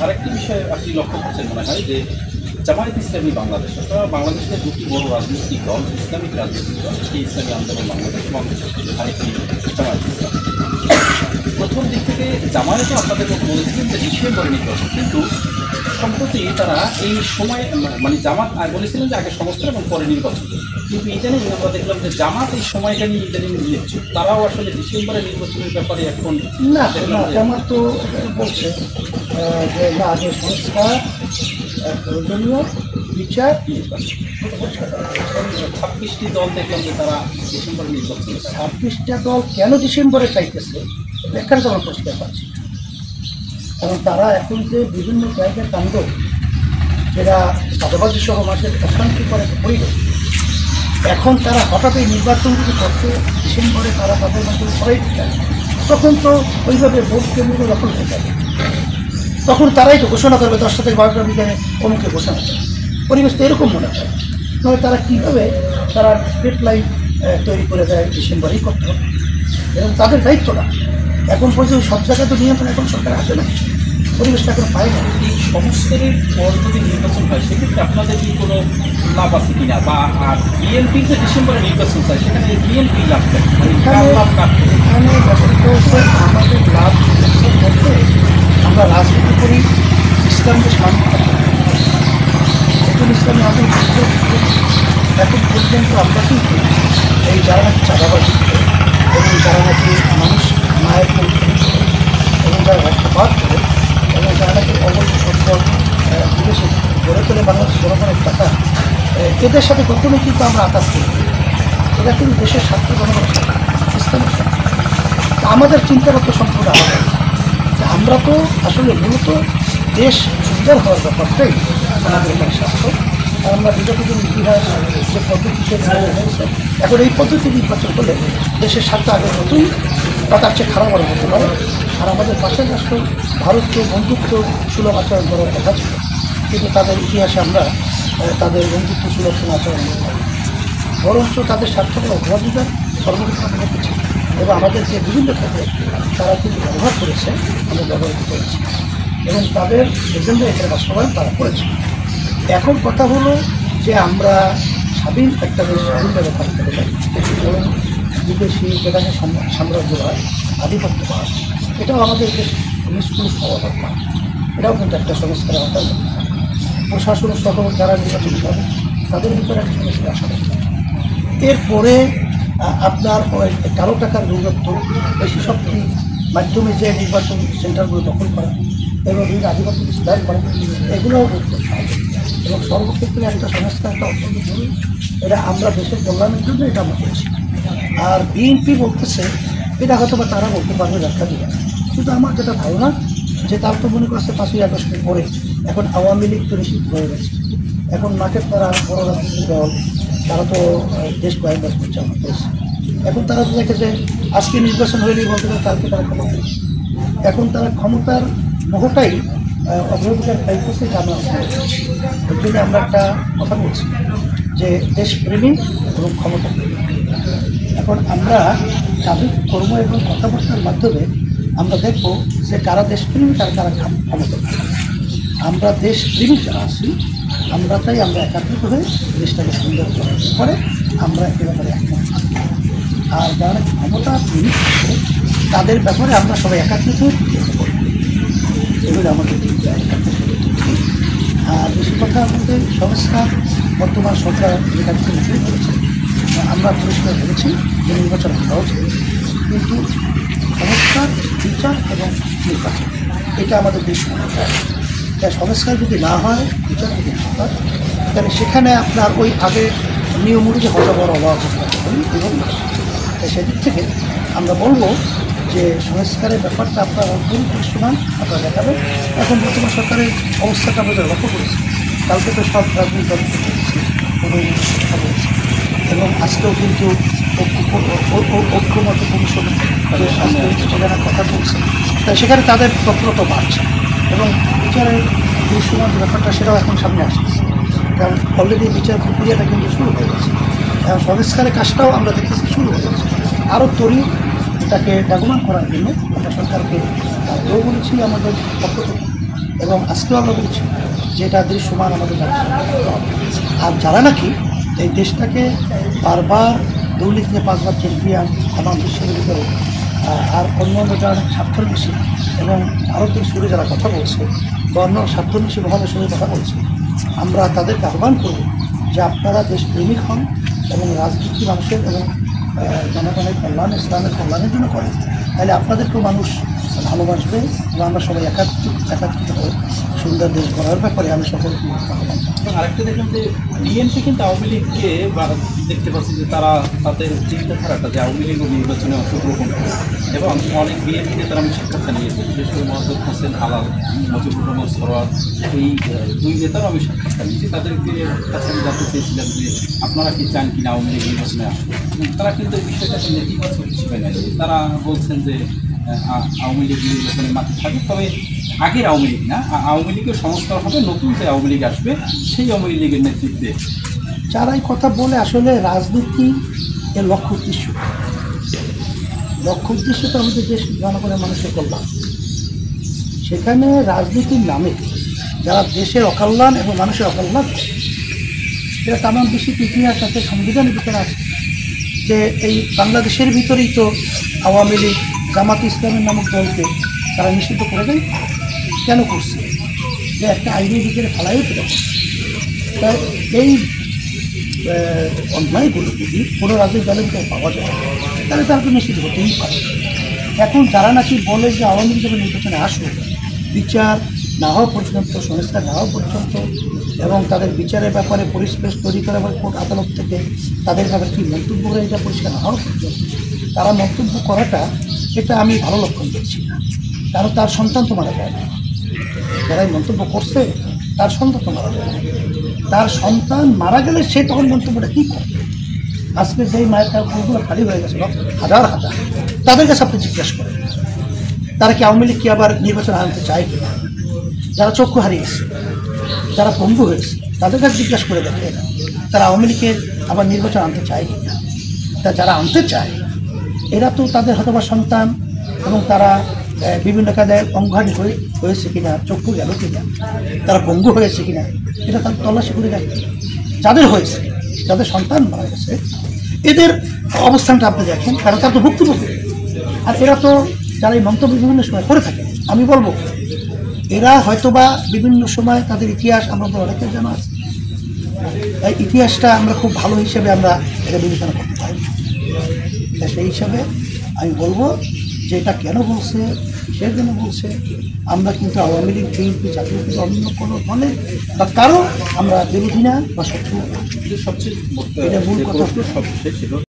আরেকটি বিষয় আপনি লক্ষ্য করছেন মনে হয় যে জামায়াত ইসলামী বাংলাদেশ, অথবা বাংলাদেশের দুটি বড় রাজনৈতিক দল, ইসলামিক রাজনৈতিক দল, একটি ইসলামী আন্দোলন বাংলাদেশ এবং আরেকটি জামায়াত ইসলাম। প্রথম দিক থেকে জামায়াতও আপনাদের মতো বলেছিলেন যে ডিসেম্বরে নির্বাচন, কিন্তু সম্প্রতি তারা এই সময় মানে জামাত বলেছিলেন যে আগে সংস্কার এবং পরে নির্বাচন, কিন্তু ইদানিং আমরা দেখলাম যে জামাত এই সময়টা নিয়ে ইদানিং নিচ্ছে, তারাও আসলে ডিসেম্বরে নির্বাচনের ব্যাপারে এখন না না জামাত তো বলছে যে না আগে সংস্কার প্রয়োজনীয় বিচার নির্বাচন। 26টি দল দেখলাম যে তারা ডিসেম্বরে নির্বাচন, 26টা দল কেন ডিসেম্বরে চাইতেছে ব্যাখ্যার জন্য পরিষ্কার পাচ্ছি, কারণ তারা এখন যে বিভিন্ন জায়গায় কাণ্ড, যেটা চাঁদাবাজি সহ মাসের অশান্তি করে পরিবেশ, এখন তারা হঠাৎ এই নির্বাচন যদি করতে ডিসেম্বরে তারা তাদের মধ্যে সবাই চায়, তখন তো ওইভাবে ভোট কেন্দ্র দখল হয়ে যাবে, তখন তারাই তো ঘোষণা করবে 10টা থেকে 12টার ভিতরে অমুকে ঘোষণা করবে। পরিবেশ তো এরকম মনে হয়, নয় তারা কীভাবে তারা ডেডলাইন তৈরি করে দেয় ডিসেম্বরেই করতে হবে, এবং তাদের দায়িত্ব না। এখন পর্যন্ত সব জায়গায় তো নিয়ন্ত্রণ এখন সরকার আসে না, পরিবেশটা এখন পায় না। এই সংস্কারের পর যদি নির্বাচন হয় সেক্ষেত্রে আপনাদের কি কোনো লাভ আছে কিনা, বা আর বিএনপির যে ডিসেম্বরে নির্বাচন চায় সেখানে বিএনপি লাভ করে এখানে আমাদের লাভ বলতে আমরা রাজনীতি করি ইসলামকে সামনে একজন ইসলামী আমাদের এখন পর্যন্ত আমরা কিন্তু এই যারা নাকি চাঁদাবাজি করে এবং যারা নাকি মানুষ মায়ের এবং যারা রক্তপাত করে এবং যারা নাকি অবৈধ সম্পদ বিদেশে গড়ে তোলে বাংলাদেশ জনগণের টাকা, এদের সাথে কখনোই কিন্তু আমরা আঘাত করি। এরা কিন্তু দেশের স্বার্থ জনগণের স্বার্থ, ইসলামের স্বার্থ। আমাদের চিন্তাগত সম্পূর্ণ আলাদা। আমরা তো আসলে মূলত দেশ সুন্দর হওয়ার ব্যাপারটাই আমাদের এখানে স্বার্থ। আমরা বিগত দিন ইতিহাস যে পদ্ধতিতে হয়েছে, এখন এই পদ্ধতি নির্বাচন করলে দেশের স্বার্থ আগের মতোই বা তার চেয়ে খারাপ আরও হতে পারে। আর আমাদের পাশের রাষ্ট্র ভারতকে বন্ধুত্ব সুলভ আচরণ করার কথা ছিল, কিন্তু তাদের ইতিহাসে আমরা তাদের বন্ধুত্ব সুলভ কোনো আচরণ করতে পারি, বরঞ্চ তাদের স্বার্থকে অগ্রাধিকার সর্বোচ্চ রেখেছে এবং আমাদের যে বিভিন্ন ক্ষেত্রে তারা কিন্তু ব্যবহার করেছে, আমরা ব্যবহৃত করেছি এবং তাদের এজেন্ডা এখানে বাস্তবায়ন তারা করেছে। এখন কথা হলো যে আমরা স্বাধীন একটা দেশ স্বাধীনভাবে থাকতে পারি এবং বিদেশি যেখানে সাম্রাজ্যবাদ আধিপত্যবাদ এটাও আমাদের দেশ নিষ্ক্রিয় হওয়া দরকার, এটাও কিন্তু একটা সংস্কারের আওতায় দরকার। প্রশাসন সহ যারা নির্বাচন করে তাদের ভিতরে একটা সংস্কার আসা দরকার। এরপরে আপনার ওই কালো টাকার দৌরত্ব বেশি শক্তির মাধ্যমে যে নির্বাচন সেন্টারগুলো দখল করা এবং বিভিন্ন আধিপত্য বিস্তার করা, এগুলোও করতে হবে এবং সর্বক্ষেত্রে একটা সংস্কার একটা অত্যন্ত জরুরি। এটা আমরা দেশের কল্যাণের জন্য এটা আমরা করেছি। আর বিএনপি বলতেছে এটা হয়তো বা তারা বলতে পারবে ব্যাখ্যা দিয়ে, কিন্তু আমার যেটা ধারণা যে তার তো মনে করছে 5ই আগস্টের পরে এখন আওয়ামী লীগ তো নিষিদ্ধ হয়ে গেছে, এখন মাঠের তারা বড় রাজনৈতিক দল, তারা তো দেশ কয়েকবার পরিচালনা করেছে। এখন তারা তো দেখে যে আজকে নির্বাচন হইলেই বলতে পারে কালকে তারা ক্ষমতা, এখন তারা ক্ষমতার মোহটাই অগ্রাধিকার পাইতেছে জানা। এর জন্য আমরা একটা কথা বলছি যে দেশপ্রেমী এবং ক্ষমতা প্রেমী। এখন আমরা তাদের কর্ম এবং কথাবার্তার মাধ্যমে আমরা দেখব যে কারা দেশপ্রেমী কারা কারা ক্ষমতা। আমরা দেশপ্রেমী যারা আছি আমরা তাই আমরা একাত্রিত হয়ে দেশটাকে সুন্দর করার পরে আমরা এ ব্যাপারে একমত থাকি। আর যারা ক্ষমতা প্রেমী থাকে তাদের ব্যাপারে আমরা সবাই একাত্রিত হয়ে এগুলো আমাদের চিন্তা। আর বেশি কথা আমাদের সংস্কার বর্তমান সরকার যে কাজগুলো শুরু করেছে আমরা পরিষ্কার করেছি যে নির্বাচন করা উচিত, কিন্তু সংস্কার বিচার এবং নির্বাচন এটা আমাদের দেশ তাই সংস্কার যদি না হয়, বিচার যদি না হয়, তাহলে সেখানে আপনার ওই আগে নিয়ম অনুযায়ী হতে বড় অভাব এবং তাই সেদিক থেকে আমরা বলবো যে সংস্কারের ব্যাপারটা আপনার দৃশ্যমান আপনারা দেখাবেন। এখন বর্তমান সরকারের অবস্থাটা আমাদের লক্ষ্য করেছে, কালকে তো সব রাজনৈতিক দল কথা বলছে এবং আজকেও কিন্তু ঐক্যমত কমিশন আজকে সেখানে কথা বলছে, তাই সেখানে তাদের তৎপরতা বাড়ছে এবং বিচারের দৃশ্যমান ব্যাপারটা সেটাও এখন সামনে আসছে, কারণ অলরেডি বিচার প্রক্রিয়াটা কিন্তু শুরু হয়ে গেছে। এবং সংস্কারের কাজটাও আমরা দেখতেছি শুরু হয়ে গেছে। আরও তরি এটাকে ডাগমান করার জন্য আমরা সরকারকে বলেছি আমাদের পক্ষ থেকে এবং আজকেও আমরা বলছি যে এটা দৃশ্যমান আমাদের জাতীয় সম্পদ। আর যারা নাকি এই দেশটাকে বারবার দুর্নীতিতে 5 বার চ্যাম্পিয়ন এবং বিশ্বের ভিতরে আর অন্য অন্য যারা স্বার্থন্বেষী এবং ভারতের সুরে যারা কথা বলছে বা অন্য স্বার্থন্বেষীভাবে সুরে কথা বলছে, আমরা তাদেরকে আহ্বান করব যে আপনারা দেশপ্রেমিক হন এবং রাজনীতি মানুষের এবং জনগণের কল্যাণ, ইসলামের কল্যাণের জন্য করেন, তাহলে আপনাদেরকেও মানুষ ভালোবাসবে এবং আমরা সবাই একাত্রিত হয়ে সুন্দর দেশ গড়ার ব্যাপারে আমি সকলকে আহ্বান। এবং আরেকটা দেখলাম যে বিএনপি কিন্তু আওয়ামী লীগকে দেখতে পাচ্ছি যে তারা তাদের চিন্তাধারাটা যে আওয়ামী লীগ নির্বাচনে অংশগ্রহণ করে এবং অনেক বিএনপি নেতারা আমি সাক্ষাৎকার নিয়েছি, বিশেষ করে মোহাম্মদ হোসেন হালাল, মজিবুর রহমান সরোয়ার, এই 2 নেতারও আমি সাক্ষাৎকার নিয়েছি। তাদেরকে কাছে আমি জানতে চেয়েছিলাম যে আপনারা কি চান কিনা আওয়ামী লীগ নির্বাচনে আসবে। তারা কিন্তু এই বিষয়টাকে নেতিবাচক হিসেবে নেয়। তারা বলছেন যে আওয়ামী লীগ নির্বাচনে মাঠে থাকবে, তবে আগের আওয়ামী লীগ না, আওয়ামী লীগের সংস্কার হবে, নতুন যে আওয়ামী লীগ আসবে সেই আওয়ামী লীগের নেতৃত্বে। যারা এই কথা বলে আসলে রাজনীতি এর লক্ষ্য উদ্দেশ্য তো আমাদের দেশ জনগণের মানুষের কল্যাণ। সেখানে রাজনীতির নামে যারা দেশের অকল্যাণ এবং মানুষের অকল্যাণ, এটা তামাম বিশ্বের ইতিহাস আছে, সংবিধানের ভিতরে আছে যে এই বাংলাদেশের ভিতরেই তো আওয়ামী লীগ, জামাত ইসলামের নামক দলকে তারা নিষিদ্ধ করে দেয়। কেন করছে? যে একটা আইনের ভিতরে ফেলাইও পেল। তাই এই অন্যায়গুলো যদি কোনো রাজনৈতিক দলের ভিতরে পাওয়া যায় তাহলে তাকে নিষিদ্ধ হতেই পারে। এখন যারা নাকি বলে যে আওয়ামী লীগ যখন নির্বাচনে আসবে, বিচার না হওয়া পর্যন্ত, সংস্কার না হওয়া পর্যন্ত এবং তাদের বিচারের ব্যাপারে পরিবেশ তৈরি করা বা কোর্ট আদালত থেকে তাদের ব্যাপারে কী মন্তব্য করে এটা পরিষ্কার না হওয়া পর্যন্ত তারা মন্তব্য করাটা, এটা আমি ভালো লক্ষণ দেখছি না। কারণ তার সন্তান তো মারা যায় না। যারাই মন্তব্য করছে তার সন্তান তো মারা যায় না। তার সন্তান মারা গেলে সে তখন মন্তব্যটা কী করবে? আজকে যেই মায়ের তার কুকুরগুলো খালি হয়ে গেছে হাজার হাজার, তাদের কাছে আপনি জিজ্ঞাসা করেন তারা কি আওয়ামী লীগ কি আবার নির্বাচন আনতে চায় কিনা? যারা চক্ষু হারিয়েছে, যারা পঙ্গু হয়েছে, তাদের কাছে জিজ্ঞাসা করে দেখে তারা আওয়ামী লীগের আবার নির্বাচন আনতে চায় কিনা। তা যারা আনতে চায় এরা তো তাদের হয়তোবা সন্তান এবং তারা বিভিন্ন কাজে অঙ্গহানি হয়েছে কিনা, চক্ষু গেল কিনা, তারা পঙ্গু হয়েছে কিনা, এটা তার তল্লাশি করে দেখে। যাদের হয়েছে, যাদের সন্তান মারা গেছে, এদের অবস্থানটা আপনি দেখেন, কারণ তারা তো ভুক্তভোগী। আর এরা তো যারা এই মন্তব্য বিভিন্ন সময় করে থাকে, আমি বলবো এরা হয়তোবা বিভিন্ন সময় তাদের ইতিহাস আমাদের অনেকের জানা আছে। এই ইতিহাসটা আমরা খুব ভালো হিসেবে আমরা এটা বিবেচনা করতে পারি। সেই হিসাবে আমি বলবো যে এটা কেন বলছে, কিসের জন্য বলছে, আমরা কিন্তু আওয়ামী লীগ, বিএনপি, জাতীয় অন্য কোনো দলের বা কারো আমরা বিরোধী না বা শত্রু। সবচেয়ে এটা মূল কথা। সবচেয়ে